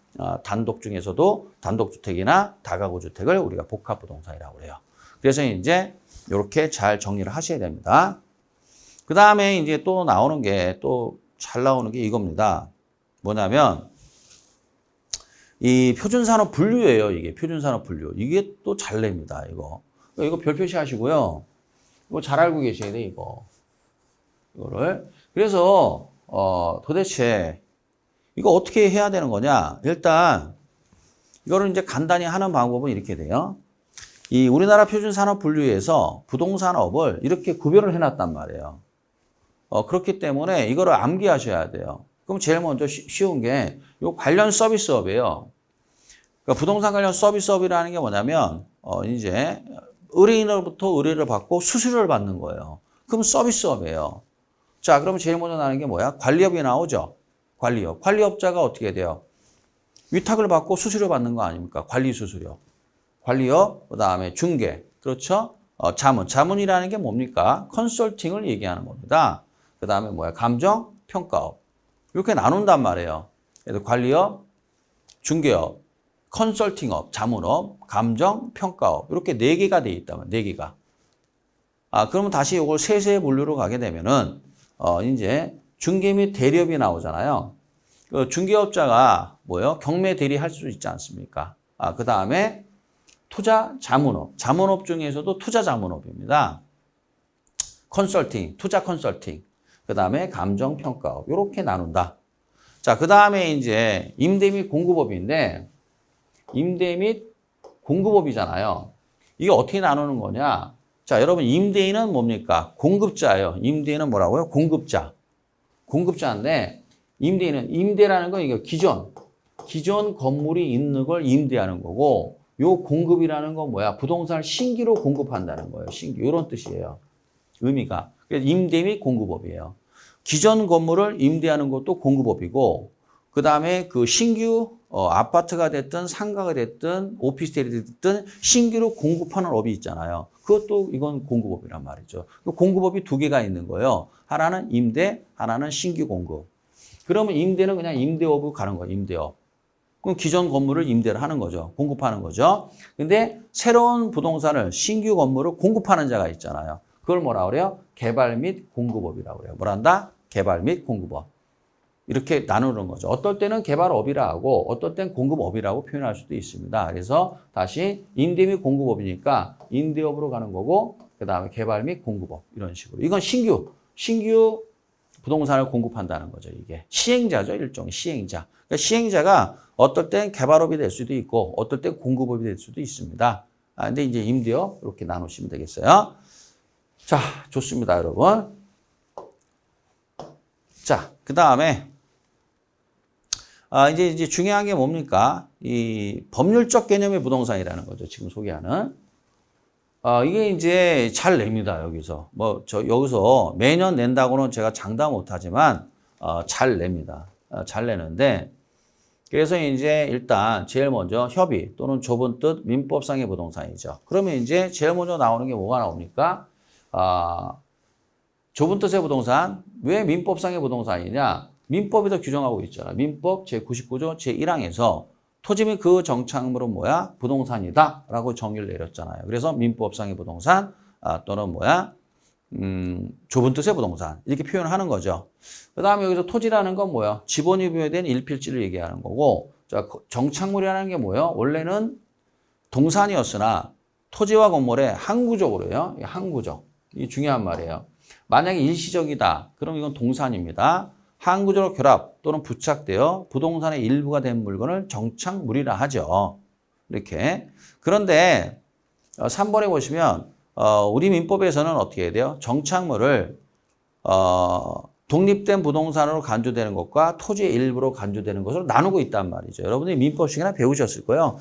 단독 중에서도 단독주택이나 다가구 주택을 우리가 복합부동산이라고 그래요. 그래서 이제 이렇게 잘 정리를 하셔야 됩니다. 그 다음에 이제 또 나오는 게 또 잘 나오는 게 이겁니다. 뭐냐면 이 표준산업 분류예요. 이게 표준산업 분류. 이게 또 잘 냅니다. 이거 별 표시하시고요. 이거 잘 알고 계셔야 돼. 이거를. 그래서 도대체 이거 어떻게 해야 되는 거냐? 일단 이거를 이제 간단히 하는 방법은 이렇게 돼요. 이 우리나라 표준산업 분류에서 부동산업을 이렇게 구별을 해놨단 말이에요. 그렇기 때문에 이거를 암기하셔야 돼요. 그럼 제일 먼저 쉬운 게 이 관련 서비스업이에요. 그러니까 부동산 관련 서비스업이라는 게 뭐냐면 이제 의뢰인으로부터 의뢰를 받고 수수료를 받는 거예요. 그럼 서비스업이에요. 자, 그러면 제일 먼저 나는 게 뭐야? 관리업이 나오죠. 관리업. 관리업자가 어떻게 돼요? 위탁을 받고 수수료 받는 거 아닙니까? 관리 수수료. 관리업, 그 다음에 중개. 그렇죠? 자문. 자문이라는 게 뭡니까? 컨설팅을 얘기하는 겁니다. 그 다음에 뭐야? 감정, 평가업. 이렇게 나눈단 말이에요. 그래서 관리업, 중개업, 컨설팅업, 자문업, 감정, 평가업. 이렇게 4개가 돼 있다면, 4개가. 그러면 다시 이걸 세세 분류로 가게 되면은, 이제 중개 및 대리업이 나오잖아요. 그 중개업자가 뭐예요? 경매 대리할 수 있지 않습니까? 그 다음에 투자 자문업. 자문업 중에서도 투자 자문업입니다. 컨설팅, 투자 컨설팅. 그 다음에 감정 평가업. 이렇게 나눈다. 자, 그 다음에 이제 임대 및 공급업인데, 임대 및 공급업이잖아요. 이게 어떻게 나누는 거냐? 자, 여러분 임대인은 뭡니까? 공급자예요. 임대인은 뭐라고요? 공급자. 공급자인데 임대인은 임대라는 건 이거 기존 건물이 있는 걸 임대하는 거고 요 공급이라는 건 뭐야? 부동산을 신규로 공급한다는 거예요. 신규. 이런 뜻이에요. 의미가. 그래서 임대 및 공급업이에요. 기존 건물을 임대하는 것도 공급업이고 그 다음에 그 신규 아파트가 됐든 상가가 됐든 오피스텔이 됐든 신규로 공급하는 업이 있잖아요. 그것도 이건 공급업이란 말이죠. 공급업이 2개가 있는 거예요. 하나는 임대, 하나는 신규 공급. 그러면 임대는 그냥 임대업으로 가는 거예요. 임대업. 그럼 기존 건물을 임대를 하는 거죠. 공급하는 거죠. 근데 새로운 부동산을 신규 건물을 공급하는 자가 있잖아요. 그걸 뭐라 그래요? 개발 및 공급업이라고 그래요. 뭐란다? 개발 및 공급업. 이렇게 나누는 거죠. 어떨 때는 개발업이라 하고 어떨 땐 공급업이라고 표현할 수도 있습니다. 그래서 다시 임대 및 공급업이니까 임대업으로 가는 거고 그 다음에 개발 및 공급업 이런 식으로. 이건 신규 부동산을 공급한다는 거죠. 이게 시행자죠. 일종의 시행자. 그러니까 시행자가 어떨 땐 개발업이 될 수도 있고 어떨 땐 공급업이 될 수도 있습니다. 근데 이제 임대업 이렇게 나누시면 되겠어요. 자, 좋습니다, 여러분. 자, 그 다음에 이제 중요한 게 뭡니까? 이 법률적 개념의 부동산이라는 거죠. 지금 소개하는. 이게 이제 잘 냅니다. 여기서. 여기서 매년 낸다고는 제가 장담 못 하지만, 잘 냅니다. 잘 내는데, 그래서 이제 일단 제일 먼저 협의 또는 좁은 뜻 민법상의 부동산이죠. 그러면 이제 제일 먼저 나오는 게 뭐가 나옵니까? 좁은 뜻의 부동산. 왜 민법상의 부동산이냐? 민법에서 규정하고 있잖아. 민법 제99조 제1항에서 토지 및 그 정착물은 뭐야? 부동산이다 라고 정의를 내렸잖아요. 그래서 민법상의 부동산 또는 뭐야? 좁은 뜻의 부동산 이렇게 표현을 하는 거죠. 그 다음에 여기서 토지라는 건 뭐야? 지번이 부여된 일필지를 얘기하는 거고 자, 정착물이라는 게 뭐예요? 원래는 동산이었으나 토지와 건물의 항구적으로요. 항구적. 이게 중요한 말이에요. 만약에 일시적이다. 그럼 이건 동산입니다. 항구적으로 결합 또는 부착되어 부동산의 일부가 된 물건을 정착물이라 하죠. 이렇게. 그런데 3번에 보시면 우리 민법에서는 어떻게 해야 돼요? 정착물을 독립된 부동산으로 간주되는 것과 토지의 일부로 간주되는 것으로 나누고 있단 말이죠. 여러분들이 민법 시간에 배우셨을 거예요.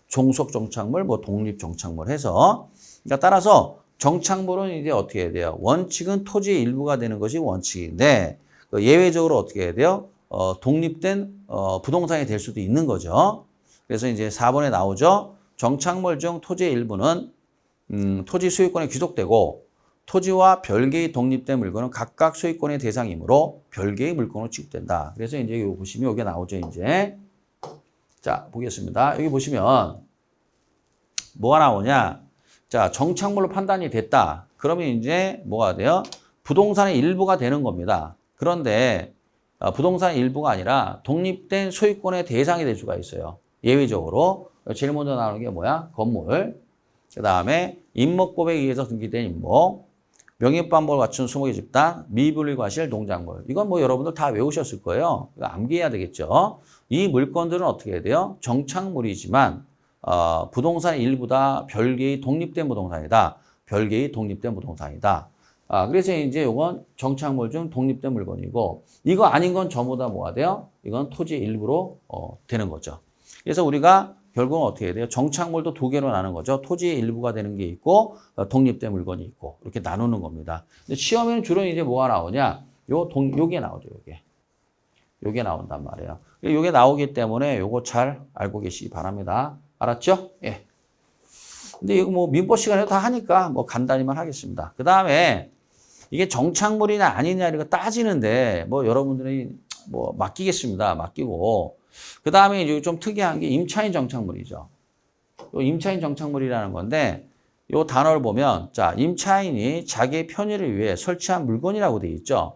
종속 정착물, 독립 정착물 해서. 그러니까 따라서 정착물은 이제 어떻게 해야 돼요? 원칙은 토지의 일부가 되는 것이 원칙인데 예외적으로 어떻게 해야 돼요? 독립된 부동산이 될 수도 있는 거죠. 그래서 이제 4번에 나오죠. 정착물 중 토지의 일부는 토지 소유권에 귀속되고 토지와 별개의 독립된 물건은 각각 소유권의 대상이므로 별개의 물건으로 취급된다. 그래서 이제 여기 보시면 여기 나오죠, 이제. 자, 보겠습니다. 여기 보시면 뭐가 나오냐? 자, 정착물로 판단이 됐다. 그러면 이제 뭐가 돼요? 부동산의 일부가 되는 겁니다. 그런데 부동산의 일부가 아니라 독립된 소유권의 대상이 될 수가 있어요. 예외적으로. 제일 먼저 나오는 게 뭐야? 건물. 그 다음에 임목법에 의해서 등기된 임목. 명의반복을 갖춘 수목의 집단, 미분리 과실, 농작물. 이건 뭐 여러분들 다 외우셨을 거예요. 이거 암기해야 되겠죠. 이 물건들은 어떻게 해야 돼요? 정착물이지만 부동산의 일부다. 별개의 독립된 부동산이다. 별개의 독립된 부동산이다. 그래서 이제 이건 정착물 중 독립된 물건이고 이거 아닌 건 전부 다 뭐가 돼요? 이건 토지의 일부로 되는 거죠. 그래서 우리가 결국은 어떻게 해야 돼요? 정착물도 두 개로 나누는 거죠. 토지의 일부가 되는 게 있고 독립된 물건이 있고 이렇게 나누는 겁니다. 근데 시험에는 주로 이제 뭐가 나오냐? 요게 나오죠. 요게 나온단 말이에요. 요게 나오기 때문에 요거 잘 알고 계시기 바랍니다. 알았죠? 예. 근데 이거 뭐 민법 시간에 다 하니까 뭐 간단히만 하겠습니다. 그 다음에 이게 정착물이냐 아니냐 이거 따지는데 뭐 여러분들이 뭐 맡기겠습니다. 맡기고 그 다음에 이제 좀 특이한 게 임차인 정착물이죠. 요 임차인 정착물이라는 건데 요 단어를 보면 자 임차인이 자기의 편의를 위해 설치한 물건이라고 되어 있죠.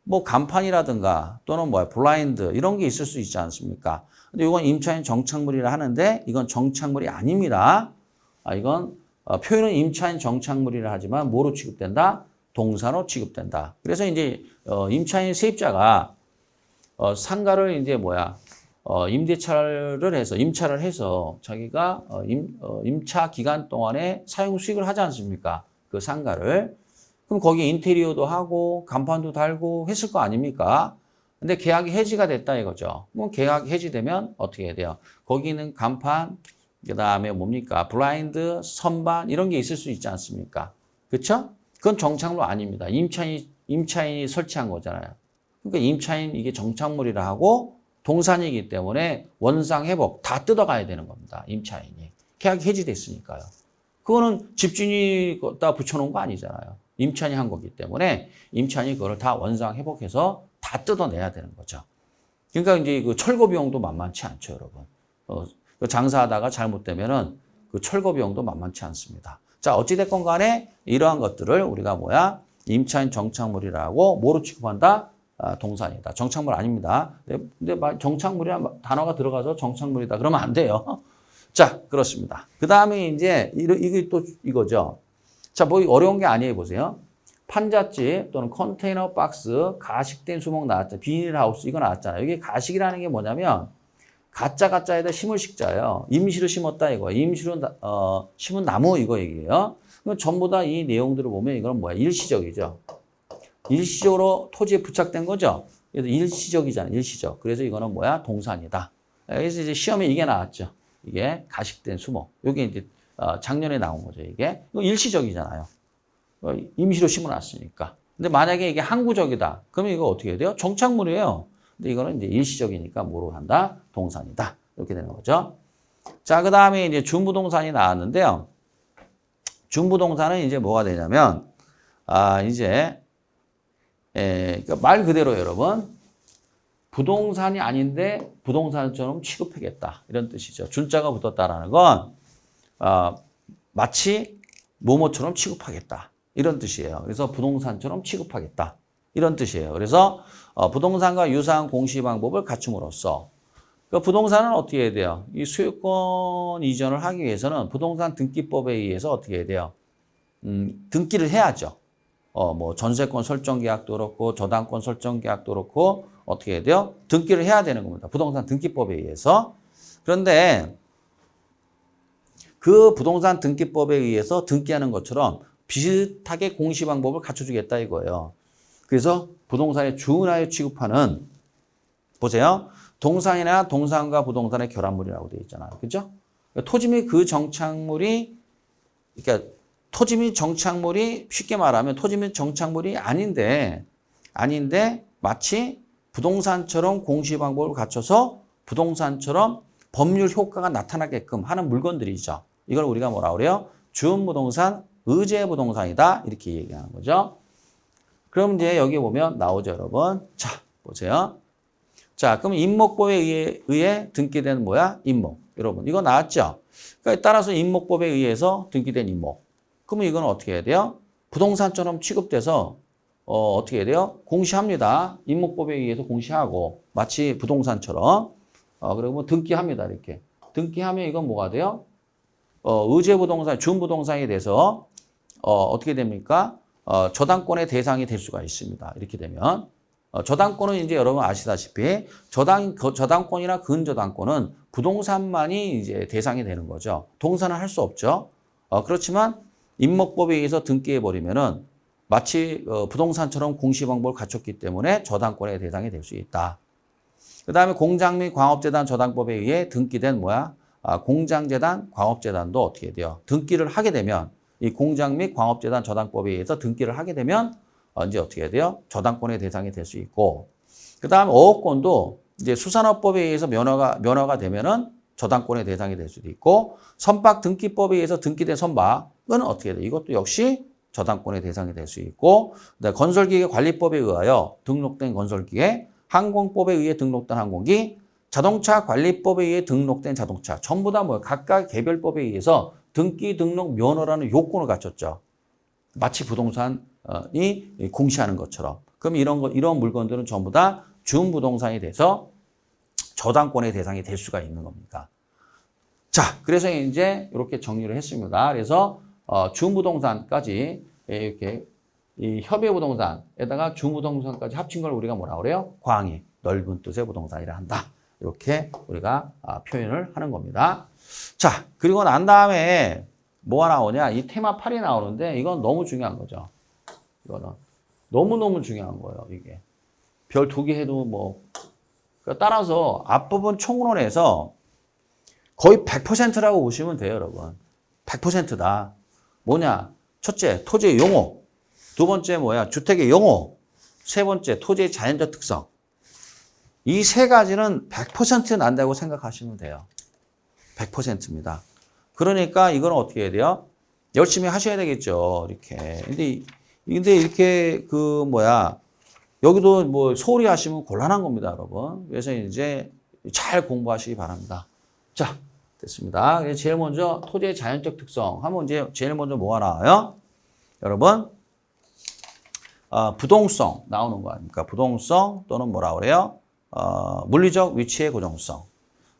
뭐 간판이라든가 또는 뭐야 블라인드 이런 게 있을 수 있지 않습니까? 근데 이건 임차인 정착물이라 하는데 이건 정착물이 아닙니다. 이건 표현은 임차인 정착물이라 하지만 뭐로 취급된다? 동사로 취급된다. 그래서 이제 임차인 세입자가 상가를 이제 뭐야 임차를 해서 자기가 임차 기간 동안에 사용 수익을 하지 않습니까? 그 상가를. 그럼 거기 인테리어도 하고 간판도 달고 했을 거 아닙니까? 근데 계약이 해지가 됐다 이거죠. 그럼 계약이 해지되면 어떻게 해야 돼요? 거기 있는 간판, 그 다음에 뭡니까? 블라인드, 선반 이런 게 있을 수 있지 않습니까? 그렇죠? 그건 정착물 아닙니다. 임차인이 설치한 거잖아요. 그러니까 임차인 이게 정착물이라 하고 동산이기 때문에 원상 회복 다 뜯어가야 되는 겁니다. 임차인이. 계약이 해지됐으니까요. 그거는 집주인이 다 붙여놓은 거 아니잖아요. 임차인이 한 거기 때문에 임차인이 그걸 다 원상 회복해서 다 뜯어내야 되는 거죠. 그러니까 이제 그 철거 비용도 만만치 않죠, 여러분. 장사하다가 잘못되면은 그 철거 비용도 만만치 않습니다. 자, 어찌됐건 간에 이러한 것들을 우리가 뭐야? 임차인 정착물이라고 뭐로 취급한다? 동산이다. 정착물 아닙니다. 근데 정착물이라는 단어가 들어가서 정착물이다. 그러면 안 돼요. 자, 그렇습니다. 그 다음에 이제 이게 또 이거죠. 자, 뭐 어려운 게 아니에요. 보세요. 판잣집 또는 컨테이너 박스, 가식된 수목 나왔죠. 비닐하우스 이거 나왔잖아요. 이게 가식이라는 게 뭐냐면 가짜에다 심을 식자예요. 임시로 심었다 이거. 임시로 심은 나무 이거 얘기예요. 전부 다 이 내용들을 보면 이건 뭐야? 일시적이죠. 일시적으로 토지에 부착된 거죠. 그래서 일시적이잖아요. 일시적. 그래서 이거는 뭐야? 동산이다. 그래서 이제 시험에 이게 나왔죠. 이게 가식된 수목. 이게 이제 작년에 나온 거죠. 이게 이거 일시적이잖아요. 임시로 심어놨으니까. 근데 만약에 이게 항구적이다. 그러면 이거 어떻게 해야 돼요? 정착물이에요. 근데 이거는 이제 일시적이니까 뭐로 한다? 동산이다. 이렇게 되는 거죠. 자, 그 다음에 이제 준부동산이 나왔는데요. 준부동산은 이제 뭐가 되냐면, 이제, 그러니까 말 그대로 여러분, 부동산이 아닌데 부동산처럼 취급하겠다. 이런 뜻이죠. 준자가 붙었다라는 건, 마치 뭐뭐처럼 취급하겠다. 이런 뜻이에요. 그래서 부동산처럼 취급하겠다. 이런 뜻이에요. 그래서 부동산과 유사한 공시 방법을 갖춤으로써 그러니까 부동산은 어떻게 해야 돼요? 이 소유권 이전을 하기 위해서는 부동산 등기법에 의해서 어떻게 해야 돼요? 등기를 해야죠. 뭐 전세권 설정 계약도 그렇고 저당권 설정 계약도 그렇고 어떻게 해야 돼요? 등기를 해야 되는 겁니다. 부동산 등기법에 의해서. 그런데 그 부동산 등기법에 의해서 등기하는 것처럼 비슷하게 공시 방법을 갖춰주겠다 이거예요. 그래서 부동산에 준하여 취급하는 보세요. 동산이나 동산과 부동산의 결합물이라고 되어 있잖아요. 그죠? 토지 및 그 정착물이 그러니까 토지 및 정착물이 쉽게 말하면 토지 및 정착물이 아닌데 마치 부동산처럼 공시 방법을 갖춰서 부동산처럼 법률 효과가 나타나게끔 하는 물건들이죠. 이걸 우리가 뭐라 그래요? 준부동산 의제 부동산이다. 이렇게 얘기하는 거죠. 그럼 이제 여기 보면 나오죠, 여러분. 자, 보세요. 자, 그럼 임목법에 의해 등기된 뭐야? 임목. 여러분, 이거 나왔죠? 그러니까 따라서 임목법에 의해서 등기된 임목. 그러면 이건 어떻게 해야 돼요? 부동산처럼 취급돼서 어떻게 해야 돼요? 공시합니다. 임목법에 의해서 공시하고 마치 부동산처럼 그리고 뭐 등기합니다. 이렇게 등기하면 이건 뭐가 돼요? 의제 부동산, 준부동산이 돼서 어떻게 됩니까? 저당권의 대상이 될 수가 있습니다. 이렇게 되면 저당권은 이제 여러분 아시다시피 저당권이나 근저당권은 부동산만이 이제 대상이 되는 거죠. 동산은 할 수 없죠. 그렇지만 임목법에 의해서 등기해 버리면은 마치 부동산처럼 공시 방법을 갖췄기 때문에 저당권의 대상이 될 수 있다. 그다음에 공장 및 광업재단 저당법에 의해 등기된 뭐야? 공장재단, 광업재단도 어떻게 돼요? 등기를 하게 되면 이 공장 및 광업재단 저당법에 의해서 등기를 하게 되면 이제 어떻게 해야 돼요? 저당권의 대상이 될 수 있고, 그다음에 어업권도 이제 수산업법에 의해서 면허가 되면은 저당권의 대상이 될 수도 있고, 선박 등기법에 의해서 등기된 선박은 어떻게 돼요? 이것도 역시 저당권의 대상이 될 수 있고, 그다음에 건설기계 관리법에 의하여 등록된 건설기계, 항공법에 의해 등록된 항공기, 자동차 관리법에 의해 등록된 자동차, 전부 다 뭐예요? 각각 개별법에 의해서 등기 등록 면허라는 요건을 갖췄죠. 마치 부동산이 공시하는 것처럼. 그럼 이런 물건들은 전부 다 준부동산이 돼서 저당권의 대상이 될 수가 있는 겁니다. 자, 그래서 이제 이렇게 정리를 했습니다. 그래서 준부동산까지 이렇게 이 협의부동산에다가 준부동산까지 합친 걸 우리가 뭐라 그래요? 광의 넓은 뜻의 부동산이라 한다. 이렇게 우리가 표현을 하는 겁니다. 자, 그리고 난 다음에 뭐가 나오냐? 이 테마 8이 나오는데 이건 너무 중요한 거죠. 이거는 너무너무 중요한 거예요. 이게 별 2개 해도 뭐 따라서 앞부분 총론에서 거의 100%라고 보시면 돼요, 여러분. 100%다. 뭐냐? 첫째, 토지의 용어. 두 번째 뭐야? 주택의 용어. 세 번째, 토지의 자연적 특성. 이 세 가지는 100% 난다고 생각하시면 돼요. 100%입니다. 그러니까 이거는 어떻게 해야 돼요? 열심히 하셔야 되겠죠. 이렇게. 근데 이렇게 여기도 뭐 소홀히 하시면 곤란한 겁니다, 여러분. 그래서 이제 잘 공부하시기 바랍니다. 자, 됐습니다. 그래서 제일 먼저 토지의 자연적 특성 하면 이제 제일 먼저 뭐가 나와요? 여러분, 부동성 나오는 거 아닙니까? 부동성 또는 뭐라 그래요? 물리적 위치의 고정성.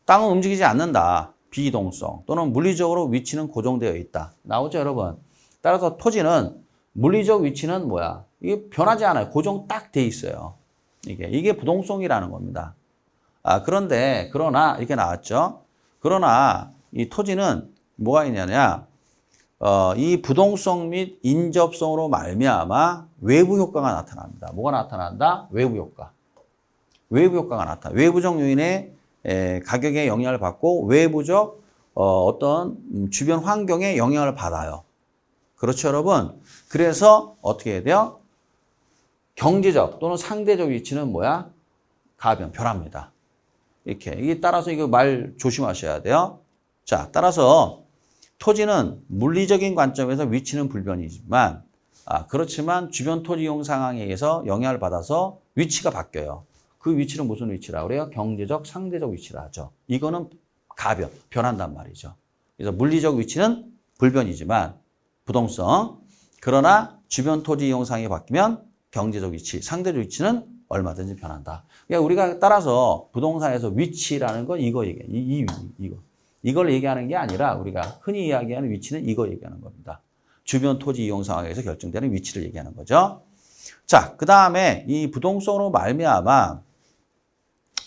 땅은 움직이지 않는다. 비이동성 또는 물리적으로 위치는 고정되어 있다. 나오죠, 여러분? 따라서 토지는 물리적 위치는 뭐야? 이게 변하지 않아요. 고정 딱 돼 있어요. 이게 부동성이라는 겁니다. 그러나 이렇게 나왔죠. 그러나 이 토지는 뭐가 있냐냐? 이 부동성 및 인접성으로 말미암아 외부 효과가 나타납니다. 뭐가 나타난다? 외부 효과. 외부 효과가 나타나. 외부적 요인의 가격에 영향을 받고 외부적 어떤 주변 환경에 영향을 받아요. 그렇죠, 여러분? 그래서 어떻게 해야 돼요? 경제적 또는 상대적 위치는 뭐야? 변합니다. 이게 따라서 이거 말 조심하셔야 돼요. 자, 따라서 토지는 물리적인 관점에서 위치는 불변이지만 그렇지만 주변 토지 이용 상황에 의해서 영향을 받아서 위치가 바뀌어요. 그 위치는 무슨 위치라고 그래요? 경제적, 상대적 위치라 하죠. 이거는 변한단 말이죠. 그래서 물리적 위치는 불변이지만 부동성, 그러나 주변 토지 이용 상황이 바뀌면 경제적 위치, 상대적 위치는 얼마든지 변한다. 그러니까 우리가 따라서 부동산에서 위치라는 건 이거 얘기해요. 이걸 얘기하는 게 아니라 우리가 흔히 이야기하는 위치는 이거 얘기하는 겁니다. 주변 토지 이용 상황에서 결정되는 위치를 얘기하는 거죠. 자, 그 다음에 이 부동성으로 말미암아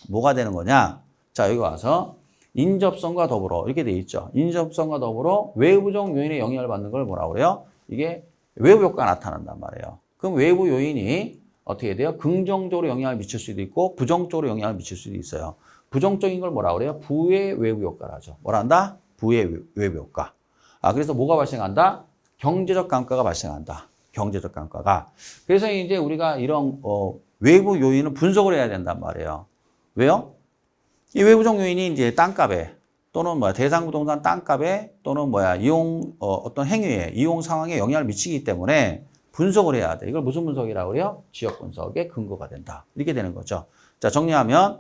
뭐가 되는 거냐? 자, 여기 와서 인접성과 더불어 이렇게 돼 있죠. 인접성과 더불어 외부적 요인의 영향을 받는 걸 뭐라고 그래요? 이게 외부 효과가 나타난단 말이에요. 그럼 외부 요인이 어떻게 돼요? 긍정적으로 영향을 미칠 수도 있고 부정적으로 영향을 미칠 수도 있어요. 부정적인 걸 뭐라고 그래요? 부의 외부 효과라 하죠. 뭐라 한다? 부의 외부 효과. 그래서 뭐가 발생한다? 경제적 감가가 발생한다. 경제적 감가가. 그래서 이제 우리가 이런 외부 요인을 분석을 해야 된단 말이에요. 왜요? 이 외부적 요인이 이제 땅값에 또는 대상 부동산 땅값에 또는 어떤 행위에 이용 상황에 영향을 미치기 때문에 분석을 해야 돼. 이걸 무슨 분석이라고 그래요? 지역 분석의 근거가 된다. 이렇게 되는 거죠. 자, 정리하면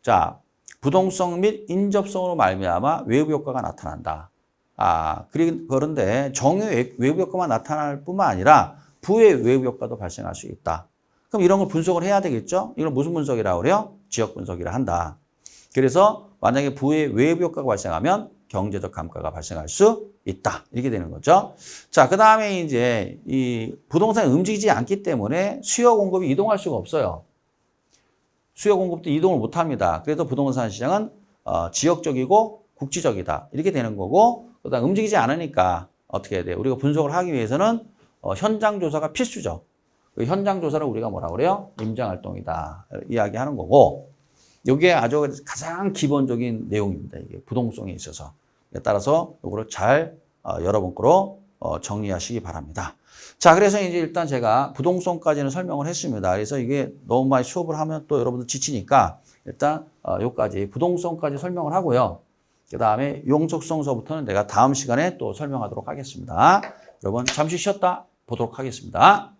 자, 부동성 및 인접성으로 말미암아 외부 효과가 나타난다. 그런데 정의 외부 효과만 나타날 뿐만 아니라 부의 외부 효과도 발생할 수 있다. 그럼 이런 걸 분석을 해야 되겠죠? 이걸 무슨 분석이라고 그래요? 지역 분석이라 한다. 그래서 만약에 부의 외부 효과가 발생하면 경제적 감가가 발생할 수 있다. 이렇게 되는 거죠. 자, 그 다음에 이제 이 부동산이 움직이지 않기 때문에 수요 공급이 이동할 수가 없어요. 수요 공급도 이동을 못 합니다. 그래서 부동산 시장은 지역적이고 국지적이다. 이렇게 되는 거고, 그다음 움직이지 않으니까 어떻게 해야 돼요? 우리가 분석을 하기 위해서는 현장 조사가 필수죠. 그 현장 조사를 우리가 뭐라 그래요? 임장 활동이다. 이야기하는 거고, 이게 아주 가장 기본적인 내용입니다. 이게 부동성에 있어서. 따라서 이거를 잘 여러분 거로 정리하시기 바랍니다. 자, 그래서 이제 일단 제가 부동성까지는 설명을 했습니다. 그래서 이게 너무 많이 수업을 하면 또 여러분들 지치니까 일단 여기까지 부동성까지 설명을 하고요. 그 다음에 용적성서부터는 내가 다음 시간에 또 설명하도록 하겠습니다. 여러분 잠시 쉬었다 보도록 하겠습니다.